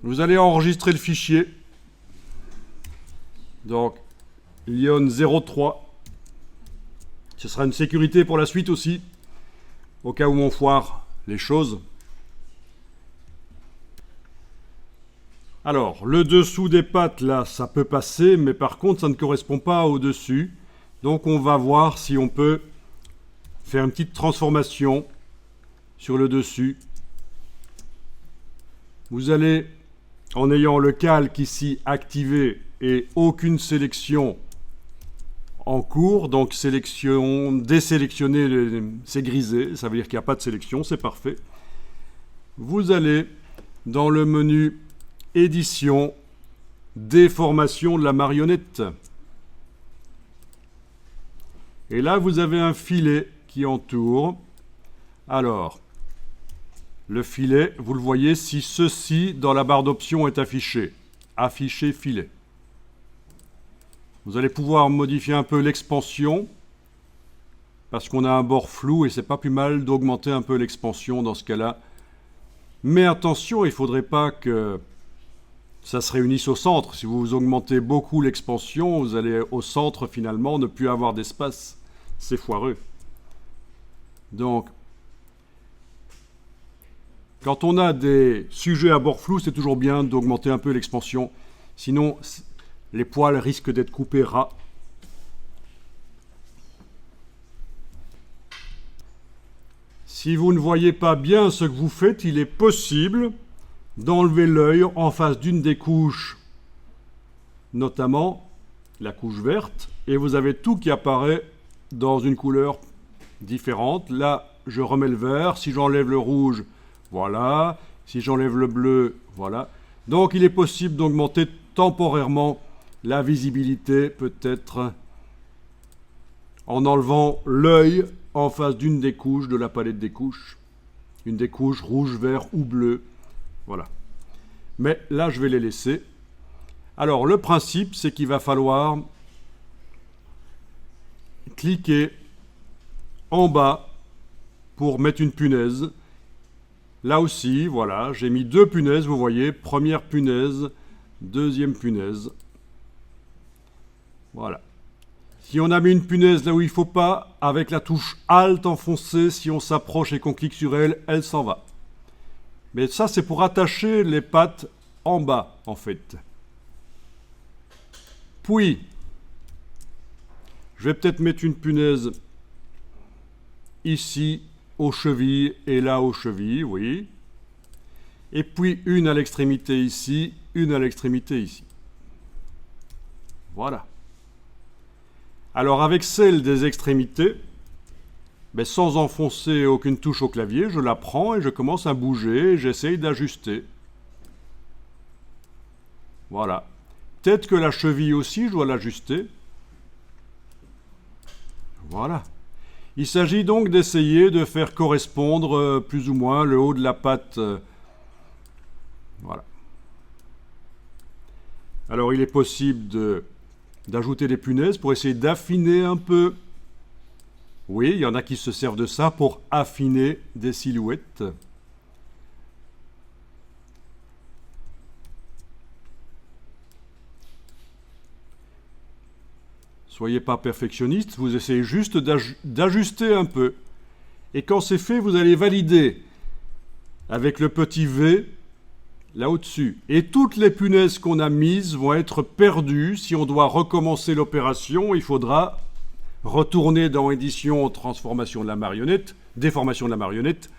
Vous allez enregistrer le fichier. Donc, Lyon 03. Ce sera une sécurité pour la suite aussi, au cas où on foire les choses. Alors, le dessous des pattes, là, ça peut passer, mais par contre, ça ne correspond pas au dessus. Donc, on va voir si on peut faire une petite transformation sur le dessus. Vous allez, en ayant le calque ici activé et aucune sélection en cours, donc désélectionner, c'est grisé, ça veut dire qu'il n'y a pas de sélection, c'est parfait. Vous allez dans le menu édition, déformation de la marionnette. Et là, vous avez un filet qui entoure. Alors, le filet, vous le voyez si ceci, dans la barre d'options, est affiché. Afficher filet. Vous allez pouvoir modifier un peu l'expansion, parce qu'on a un bord flou et c'est pas plus mal d'augmenter un peu l'expansion dans ce cas-là. Mais attention, il ne faudrait pas que ça se réunisse au centre. Si vous augmentez beaucoup l'expansion, vous allez au centre finalement ne plus avoir d'espace. C'est foireux. Donc, quand on a des sujets à bord flou, c'est toujours bien d'augmenter un peu l'expansion. Sinon, les poils risquent d'être coupés ras. Si vous ne voyez pas bien ce que vous faites, il est possible d'enlever l'œil en face d'une des couches, notamment la couche verte, et vous avez tout qui apparaît dans une couleur différente. Là, je remets le vert. Si j'enlève le rouge, voilà. Si j'enlève le bleu, voilà. Donc, il est possible d'augmenter temporairement la visibilité, peut-être en enlevant l'œil en face d'une des couches de la palette des couches. Une des couches rouge, vert ou bleu. Voilà. Mais là, je vais les laisser. Alors, le principe, c'est qu'il va falloir cliquer en bas pour mettre une punaise. Là aussi, voilà, j'ai mis 2 punaises, vous voyez. Première punaise, deuxième punaise. Voilà. Si on a mis une punaise là où il ne faut pas, avec la touche Alt enfoncée, si on s'approche et qu'on clique sur elle, elle s'en va. Mais ça, c'est pour attacher les pattes en bas, en fait. Puis, je vais peut-être mettre une punaise ici, aux chevilles, et là, aux chevilles, oui. Et puis, une à l'extrémité ici, une à l'extrémité ici. Voilà. Alors, avec celle des extrémités, mais sans enfoncer aucune touche au clavier, je la prends et je commence à bouger et j'essaye d'ajuster. Voilà. Peut-être que la cheville aussi, je dois l'ajuster. Voilà. Il s'agit donc d'essayer de faire correspondre plus ou moins le haut de la patte. Voilà. Alors, il est possible d'ajouter des punaises pour essayer d'affiner un peu. Oui, il y en a qui se servent de ça pour affiner des silhouettes. Soyez pas perfectionniste, vous essayez juste d'ajuster un peu. Et quand c'est fait, vous allez valider avec le petit V là au-dessus. Et toutes les punaises qu'on a mises vont être perdues. Si on doit recommencer l'opération, il faudra retourner dans Édition, Transformation de la marionnette, Déformation de la marionnette,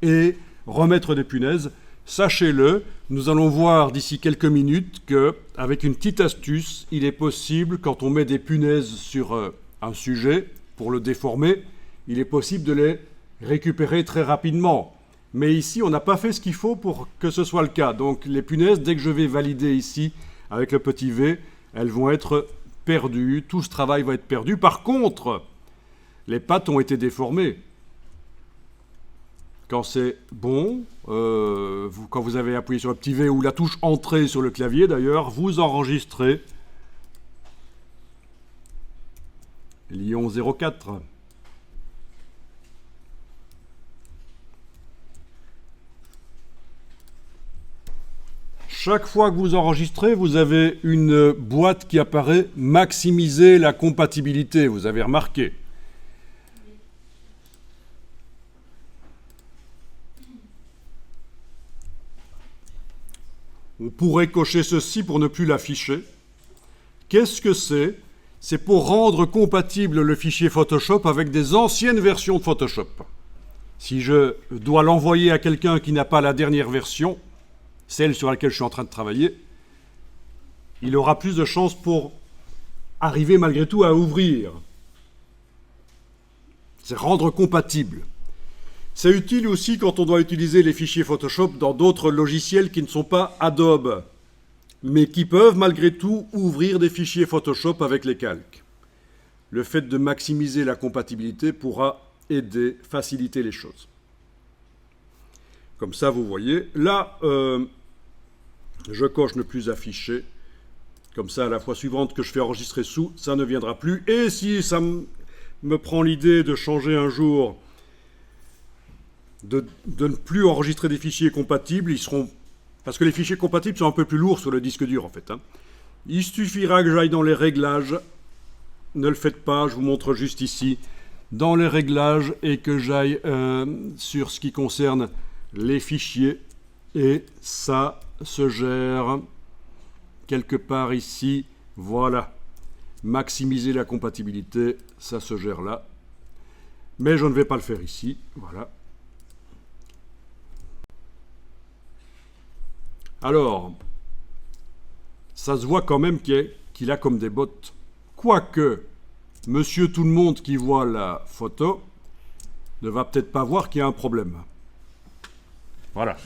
et remettre des punaises. Sachez-le, nous allons voir d'ici quelques minutes qu'avec une petite astuce, il est possible, quand on met des punaises sur un sujet, pour le déformer, il est possible de les récupérer très rapidement. Mais ici, on n'a pas fait ce qu'il faut pour que ce soit le cas. Donc les punaises, dès que je vais valider ici, avec le petit V, elles vont être perdues. Tout ce travail va être perdu. Par contre, les pattes ont été déformées. Quand c'est bon, quand vous avez appuyé sur le petit V ou la touche Entrée sur le clavier d'ailleurs, vous enregistrez Lyon 04. chaque fois que vous enregistrez, vous avez une boîte qui apparaît « Maximiser la compatibilité », vous avez remarqué. On pourrait cocher ceci pour ne plus l'afficher. Qu'est-ce que c'est? C'est pour rendre compatible le fichier Photoshop avec des anciennes versions de Photoshop. Si je dois l'envoyer à quelqu'un qui n'a pas la dernière version, celle sur laquelle je suis en train de travailler, il aura plus de chances pour arriver malgré tout à ouvrir. C'est rendre compatible. C'est utile aussi quand on doit utiliser les fichiers Photoshop dans d'autres logiciels qui ne sont pas Adobe, mais qui peuvent malgré tout ouvrir des fichiers Photoshop avec les calques. Le fait de maximiser la compatibilité pourra aider, faciliter les choses. Comme ça, vous voyez. Là, je coche ne plus afficher. Comme ça, à la fois suivante que je fais enregistrer sous, ça ne viendra plus. Et si ça me prend l'idée de changer un jour, de ne plus enregistrer des fichiers compatibles, ils seront... Parce que les fichiers compatibles sont un peu plus lourds sur le disque dur, en fait. Il suffira que j'aille dans les réglages. Ne le faites pas, je vous montre juste ici. Dans les réglages et que j'aille sur ce qui concerne les fichiers. Et ça se gère quelque part ici. Voilà. Maximiser la compatibilité, ça se gère là. Mais je ne vais pas le faire ici. Voilà. Alors, ça se voit quand même qu'il a comme des bottes. Quoique, monsieur tout le monde qui voit la photo ne va peut-être pas voir qu'il y a un problème. Voilà.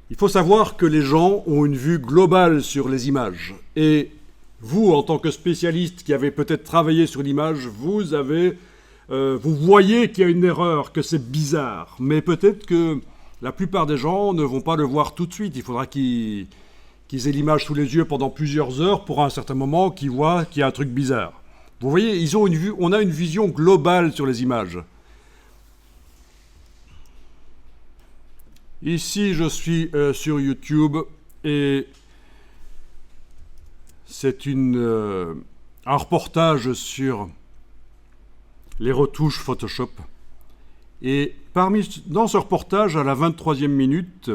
Il faut savoir que les gens ont une vue globale sur les images. Et vous, en tant que spécialiste qui avez peut-être travaillé sur l'image, vous voyez qu'il y a une erreur, que c'est bizarre. Mais peut-être que la plupart des gens ne vont pas le voir tout de suite. Il faudra qu'ils aient l'image sous les yeux pendant plusieurs heures pour à un certain moment qu'ils voient qu'il y a un truc bizarre. Vous voyez, on a une vision globale sur les images. Ici, je suis sur YouTube et c'est un reportage sur les retouches Photoshop. Et dans ce reportage, à la 23e minute,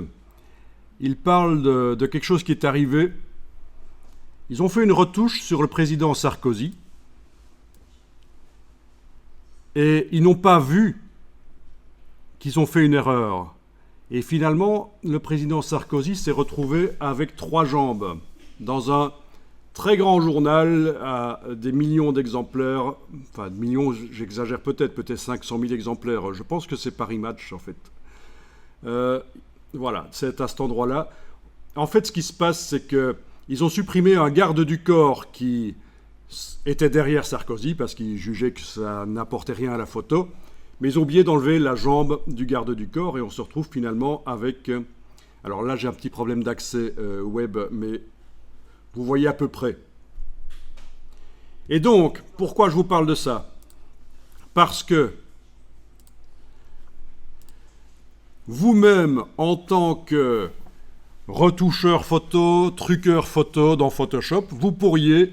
il parle de quelque chose qui est arrivé. Ils ont fait une retouche sur le président Sarkozy et ils n'ont pas vu qu'ils ont fait une erreur. Et finalement, le président Sarkozy s'est retrouvé avec 3 jambes dans un très grand journal à des millions d'exemplaires. Enfin, millions, j'exagère peut-être 500 000 exemplaires. Je pense que c'est Paris Match, en fait. Voilà, c'est à cet endroit-là. En fait, ce qui se passe, c'est qu'ils ont supprimé un garde du corps qui était derrière Sarkozy parce qu'ils jugeaient que ça n'apportait rien à la photo. Mais ils ont oublié d'enlever la jambe du garde du corps et on se retrouve finalement avec... Alors là, j'ai un petit problème d'accès web, mais vous voyez à peu près. Et donc, pourquoi je vous parle de ça? Parce que vous-même, en tant que retoucheur photo, truqueur photo dans Photoshop, vous pourriez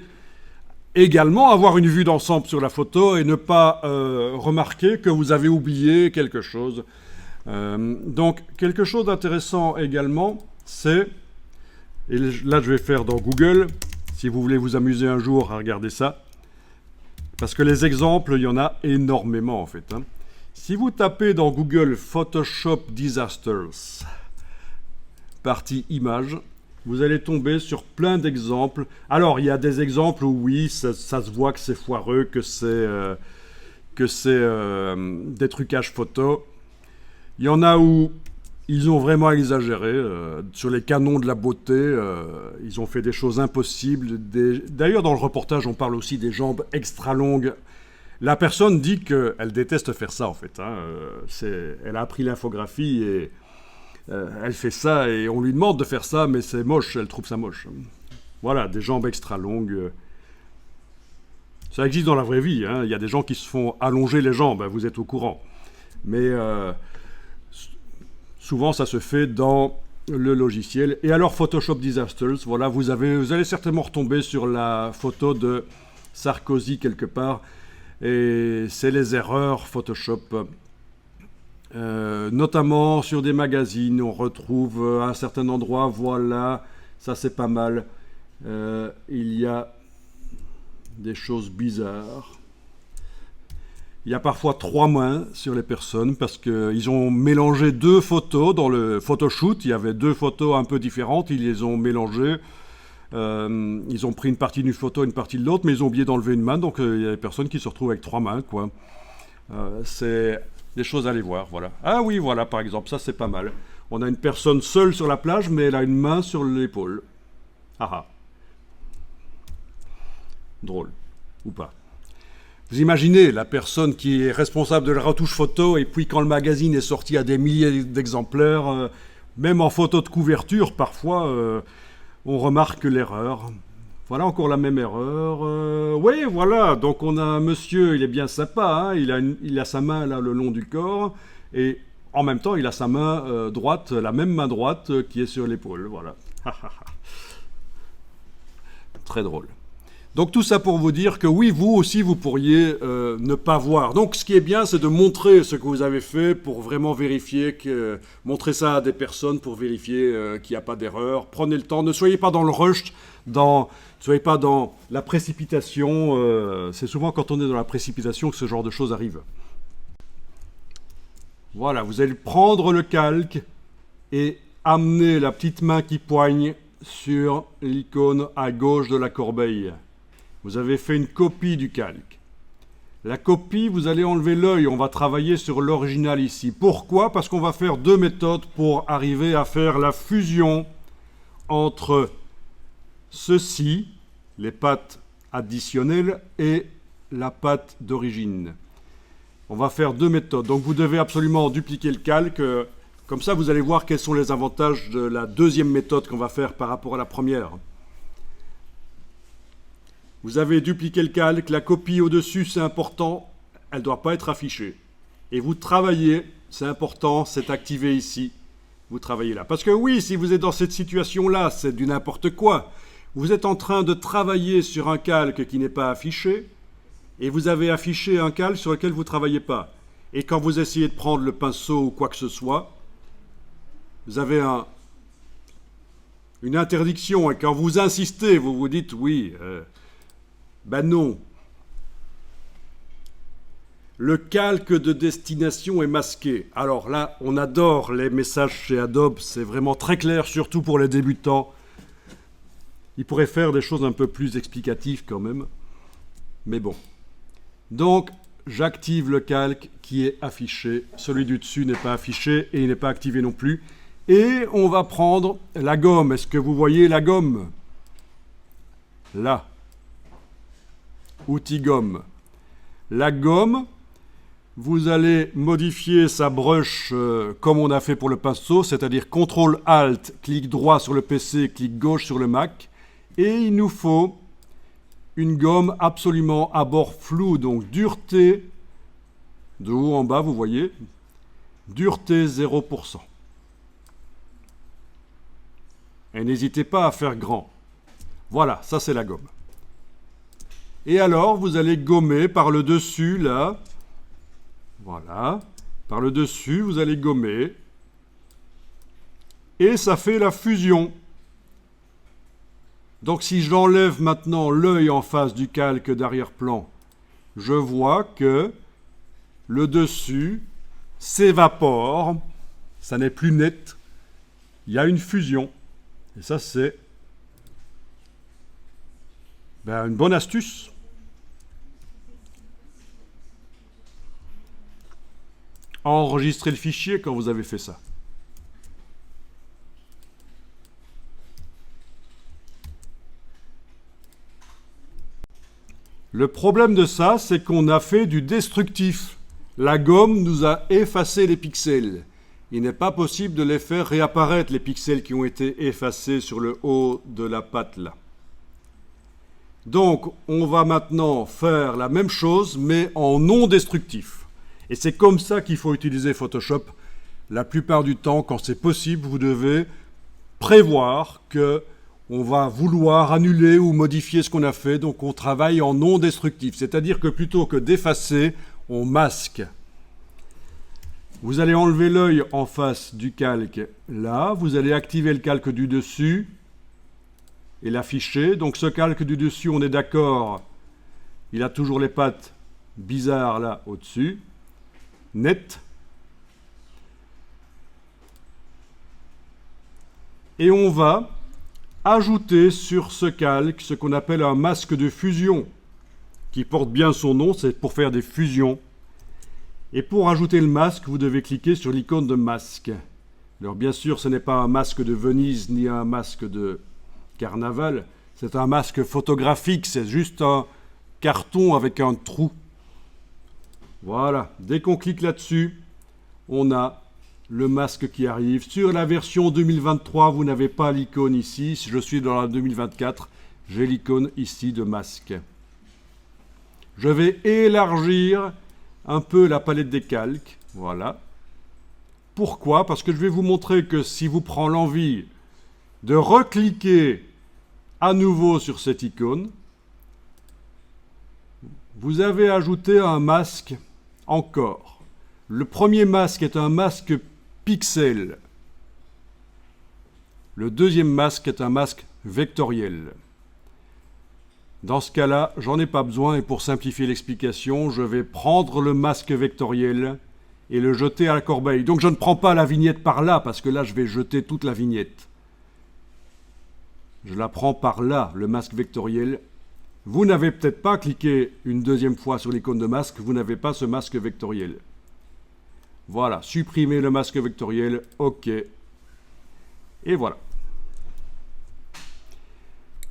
également avoir une vue d'ensemble sur la photo et ne pas remarquer que vous avez oublié quelque chose. Donc, quelque chose d'intéressant également, c'est, et là je vais faire dans Google, si vous voulez vous amuser un jour à regarder ça, parce que les exemples, il y en a énormément en fait. Si vous tapez dans Google Photoshop Disasters, partie images, vous allez tomber sur plein d'exemples. Alors, il y a des exemples où oui, ça se voit que c'est foireux, que c'est des trucages photos. Il y en a où ils ont vraiment exagéré. Sur les canons de la beauté, ils ont fait des choses impossibles. D'ailleurs, dans le reportage, on parle aussi des jambes extra longues. La personne dit qu'elle déteste faire ça, en fait. Elle a appris l'infographie et... elle fait ça et on lui demande de faire ça, mais c'est moche, elle trouve ça moche. Voilà, des jambes extra longues. Ça existe dans la vraie vie, hein. Il y a des gens qui se font allonger les jambes, vous êtes au courant. Mais souvent, ça se fait dans le logiciel. Et alors Photoshop Disasters, voilà, vous allez certainement retomber sur la photo de Sarkozy quelque part. Et c'est les erreurs Photoshop. Notamment sur des magazines, on retrouve à un certain endroit, voilà, ça c'est pas mal. Il y a des choses bizarres. Il y a parfois 3 mains sur les personnes parce qu'ils ont mélangé 2 photos dans le photoshoot. Il y avait 2 photos un peu différentes, ils les ont mélangées. Ils ont pris une partie d'une photo, une partie de l'autre, mais ils ont oublié d'enlever une main, donc il y a des personnes qui se retrouvent avec 3 mains, quoi. C'est des choses à aller voir, voilà. Ah oui, voilà, par exemple, ça c'est pas mal. On a une personne seule sur la plage, mais elle a une main sur l'épaule. Ah ah. Drôle, ou pas. Vous imaginez la personne qui est responsable de la retouche photo, et puis quand le magazine est sorti à des milliers d'exemplaires, même en photo de couverture, parfois, on remarque l'erreur. Voilà encore la même erreur. Oui, voilà, donc on a un monsieur, il est bien sympa, hein, il a sa main là le long du corps, et en même temps il a sa main droite, la même main droite qui est sur l'épaule, voilà. Très drôle. Donc tout ça pour vous dire que oui, vous aussi, vous pourriez ne pas voir. Donc ce qui est bien, c'est de montrer ce que vous avez fait pour vraiment vérifier, montrer ça à des personnes pour vérifier qu'il n'y a pas d'erreur. Prenez le temps, ne soyez pas dans le rush, ne soyez pas dans la précipitation. C'est souvent quand on est dans la précipitation que ce genre de choses arrive. Voilà, vous allez prendre le calque et amener la petite main qui poigne sur l'icône à gauche de la corbeille. Vous avez fait une copie du calque. La copie, vous allez enlever l'œil. On va travailler sur l'original ici. Pourquoi ? Parce qu'on va faire 2 méthodes pour arriver à faire la fusion entre ceci, les pattes additionnelles, et la patte d'origine. On va faire 2 méthodes. Donc vous devez absolument dupliquer le calque. Comme ça, vous allez voir quels sont les avantages de la deuxième méthode qu'on va faire par rapport à la première. Vous avez dupliqué le calque, la copie au-dessus, c'est important, elle ne doit pas être affichée. Et vous travaillez, c'est important, c'est activé ici, vous travaillez là. Parce que oui, si vous êtes dans cette situation-là, c'est du n'importe quoi. Vous êtes en train de travailler sur un calque qui n'est pas affiché, et vous avez affiché un calque sur lequel vous ne travaillez pas. Et quand vous essayez de prendre le pinceau ou quoi que ce soit, vous avez une interdiction, et quand vous insistez, vous vous dites oui, ben non. Le calque de destination est masqué. Alors là, on adore les messages chez Adobe, c'est vraiment très clair, surtout pour les débutants. Ils pourraient faire des choses un peu plus explicatives quand même, mais bon. Donc, j'active le calque qui est affiché. Celui du dessus n'est pas affiché et il n'est pas activé non plus. Et on va prendre la gomme. Est-ce que vous voyez la gomme ? Là. Outil gomme. La gomme, vous allez modifier sa brush comme on a fait pour le pinceau, c'est-à-dire CTRL-ALT, clic droit sur le PC, clic gauche sur le Mac. Et il nous faut une gomme absolument à bord flou, donc dureté, de haut en bas, vous voyez, dureté 0%. Et n'hésitez pas à faire grand. Voilà, ça c'est la gomme. Et alors, vous allez gommer par le dessus, là. Voilà. Par le dessus, vous allez gommer. Et ça fait la fusion. Donc, si j'enlève maintenant l'œil en face du calque d'arrière-plan, je vois que le dessus s'évapore. Ça n'est plus net. Il y a une fusion. Et ça, c'est une bonne astuce. Enregistrez le fichier quand vous avez fait ça. Le problème de ça, c'est qu'on a fait du destructif. La gomme nous a effacé les pixels. Il n'est pas possible de les faire réapparaître, les pixels qui ont été effacés sur le haut de la patte là. Donc, on va maintenant faire la même chose, mais en non destructif. Et c'est comme ça qu'il faut utiliser Photoshop. La plupart du temps, quand c'est possible, vous devez prévoir que on va vouloir annuler ou modifier ce qu'on a fait, donc on travaille en non destructif, c'est-à-dire que plutôt que d'effacer, on masque. Vous allez enlever l'œil en face du calque là, vous allez activer le calque du dessus et l'afficher. Donc ce calque du dessus, on est d'accord, il a toujours les pattes bizarres là au-dessus, net. Et on va ajouter sur ce calque ce qu'on appelle un masque de fusion, qui porte bien son nom, c'est pour faire des fusions. Et pour ajouter le masque, vous devez cliquer sur l'icône de masque. Alors bien sûr, ce n'est pas un masque de Venise ni un masque de carnaval, c'est un masque photographique, c'est juste un carton avec un trou. Voilà, dès qu'on clique là-dessus, on a le masque qui arrive. Sur la version 2023, vous n'avez pas l'icône ici. Si je suis dans la 2024, j'ai l'icône ici de masque. Je vais élargir un peu la palette des calques. Voilà. Pourquoi? Parce que je vais vous montrer que si vous prenez l'envie de recliquer à nouveau sur cette icône, vous avez ajouté un masque encore. Le premier masque est un masque pixel. Le deuxième masque est un masque vectoriel. Dans ce cas-là, j'en ai pas besoin et pour simplifier l'explication, je vais prendre le masque vectoriel et le jeter à la corbeille. Donc je ne prends pas la vignette par là parce que là je vais jeter toute la vignette. Je la prends par là, le masque vectoriel. Vous n'avez peut-être pas cliqué une deuxième fois sur l'icône de masque, vous n'avez pas ce masque vectoriel. Voilà, supprimez le masque vectoriel, OK. Et voilà.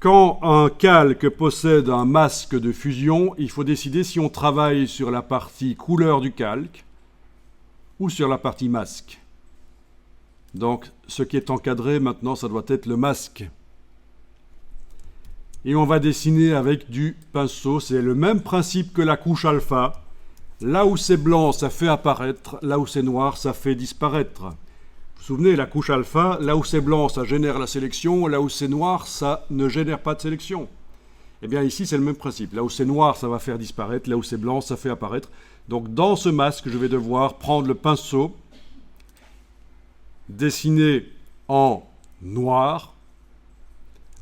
Quand un calque possède un masque de fusion, il faut décider si on travaille sur la partie couleur du calque ou sur la partie masque. Donc, ce qui est encadré maintenant, ça doit être le masque. Et on va dessiner avec du pinceau. C'est le même principe que la couche alpha. Là où c'est blanc, ça fait apparaître. Là où c'est noir, ça fait disparaître. Vous vous souvenez, la couche alpha, là où c'est blanc, ça génère la sélection. Là où c'est noir, ça ne génère pas de sélection. Eh bien ici, c'est le même principe. Là où c'est noir, ça va faire disparaître. Là où c'est blanc, ça fait apparaître. Donc dans ce masque, je vais devoir prendre le pinceau, dessiner en noir,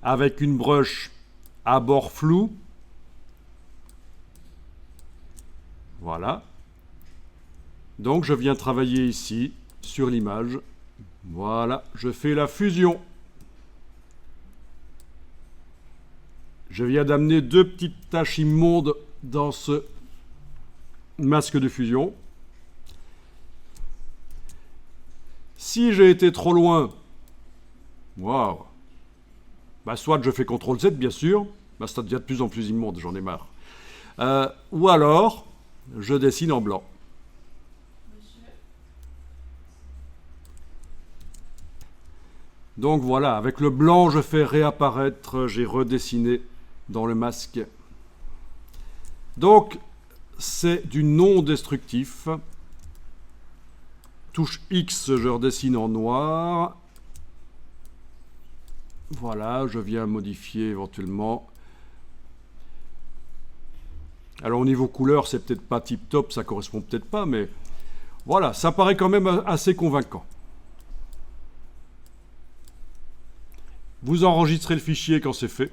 avec une brush à bord flou. Voilà. Donc je viens travailler ici sur l'image. Voilà, je fais la fusion. Je viens d'amener deux petites taches immondes dans ce masque de fusion. Si j'ai été trop loin, waouh, bah soit je fais CTRL-Z bien sûr, bah ça devient de plus en plus immonde, j'en ai marre. Ou alors, je dessine en blanc. Donc voilà, avec le blanc, je fais réapparaître, j'ai redessiné dans le masque. Donc, c'est du non destructif. Touche X, je redessine en noir. Voilà, je viens modifier éventuellement. Alors au niveau couleur, c'est peut-être pas tip top, ça correspond peut-être pas, mais voilà, ça paraît quand même assez convaincant. Vous enregistrez le fichier quand c'est fait.